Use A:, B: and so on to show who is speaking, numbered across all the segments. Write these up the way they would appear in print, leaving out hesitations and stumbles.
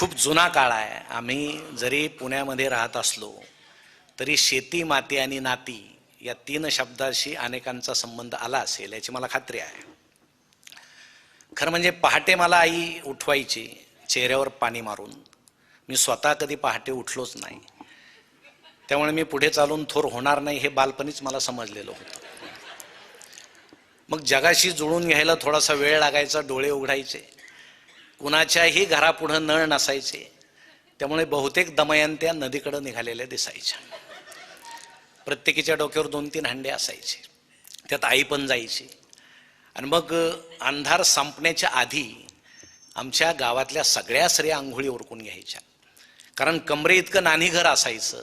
A: खूप जुना काळ आहे. आम्ही जरी पुण्यामध्ये राहत असलो तरी शेती, माती आणि नाती या 3 शब्दाशी अनेकांचा संबंध आला असेल याची मला खात्री आहे. खरं म्हणजे पहाटे मला आई उठवायची चेहऱ्यावर पाणी मारून. मी स्वतः कधी पहाटे उठलोच नाही, त्यामुळे मी पुढे चालून थोर होणार नाही हे बालपणीच मला समजलेलं होतं. मग जगाशी जुळून घ्यायला थोडासा वेळ लागायचा. डोळे उघडायचे, कुणाच्याही घरापुढं नळ नसायचे, त्यामुळे बहुतेक दमयंत्या नदीकडे निघालेल्या दिसायच्या. प्रत्येकीच्या डोक्यावर 2-3 हंडे असायचे, त्यात आई पण जायची. आणि मग अंधार संपण्याच्या आधी आमच्या गावातल्या सगळ्या स्त्रिया आंघोळी उरकून घ्यायच्या, कारण कमरे इतकं नानी घर असायचं.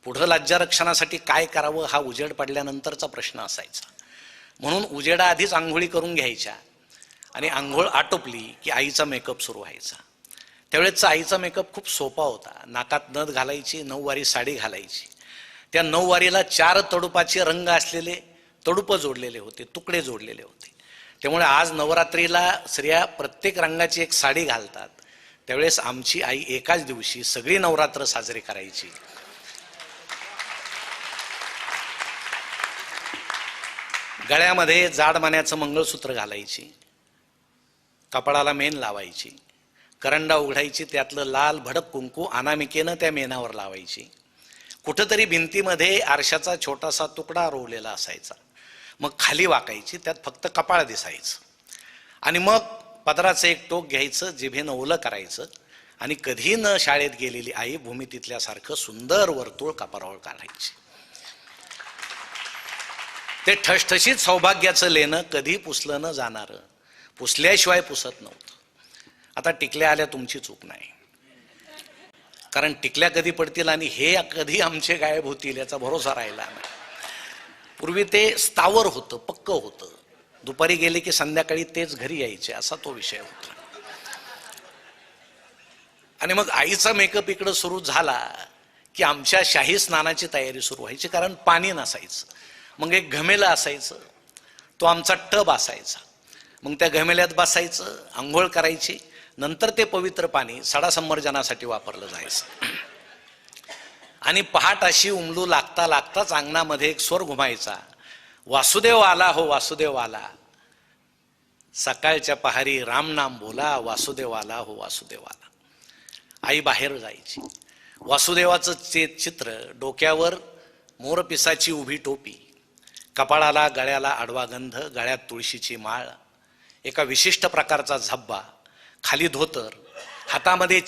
A: पुढं लज्जारक्षणासाठी काय करावं हा उजेड पडल्यानंतरचा प्रश्न असायचा. म्हणून उजेडाआधीच आंघोळी करून घ्यायच्या आणि आंघोळ आटोपली की आईचा मेकअप सुरू व्हायचा. त्यावेळेचा आईचा मेकअप खूप सोपा होता. नाकात नथ घालायची, 9वारी साडी घालायची. त्या 9वारीला 4 तडुपाचे रंग असलेले तडुप जोडलेले होते, तुकडे जोडलेले होते. त्यामुळे आज नवरात्रीला स्त्रिया प्रत्येक रंगाची एक साडी घालतात. त्यावेळेस आमची आई एकाच दिवशी सगळी नवरात्र साजरी करायची. गळ्यामध्ये जाड मान्याचं मंगळसूत्र घालायची, कपाळाला मेण लावायची, करंडा उघडायची, त्यातलं लाल भडक कुंकू अनामिकेनं त्या मेणावर लावायची. कुठंतरी भिंतीमध्ये आरशाचा छोटासा तुकडा रोवलेला असायचा. मग खाली वाकायची, त्यात फक्त कपाळ दिसायचं. आणि मग पदराचं एक टोक घ्यायचं, जिभेनं ओलं करायचं आणि कधी न शाळेत गेलेली आई भूमितीतल्यासारखं सुंदर वर्तुळ कपाळावर काढायची. ते ठसठशीत सौभाग्याचं लेणं कधी पुसलं न जाणारं, पुसल्याशिवाय पुसत नव्हतं. आता टिकल्या आल्या तुमची चूक नाही, कारण टिकल्या कधी पडतील आणि हे कधी आमचे गायब होतील याचा भरोसा राहिला नाही. पूर्वी ते स्थावर होतं, पक्क होतं. दुपारी गेले की संध्याकाळी तेच घरी यायचे, असा तो विषय होता. आणि मग आईचा मेकअप इकडं सुरू झाला की आमच्या शाही स्नानाची तयारी सुरू व्हायची, कारण पाणी नसायचं. मग एक घमेलं असायचं, तो आमचा टब असायचा. मग त्या घमेल्यात बसायचं, आंघोळ करायची. नंतर ते पवित्र पाणी सडासंवर्जनासाठी वापरलं जायचं. आणि पहाट अशी उमलू लागता लागताच अंगणामध्ये एक स्वर घुमायचा, वासुदेव आला हो वासुदेव आला. सकाळच्या पहारी राम नाम बोला, वासुदेव आला हो वासुदेव आला. आई बाहेर जायची. वासुदेवाचं चित्र, डोक्यावर मोरपिसाची उभी टोपी, कपाळाला गळ्याला आडवा गंध, गळ्यात तुळशीची माळ, एका विशिष्ट प्रकारचा झब्बा, खाली धोतर, हातामध्ये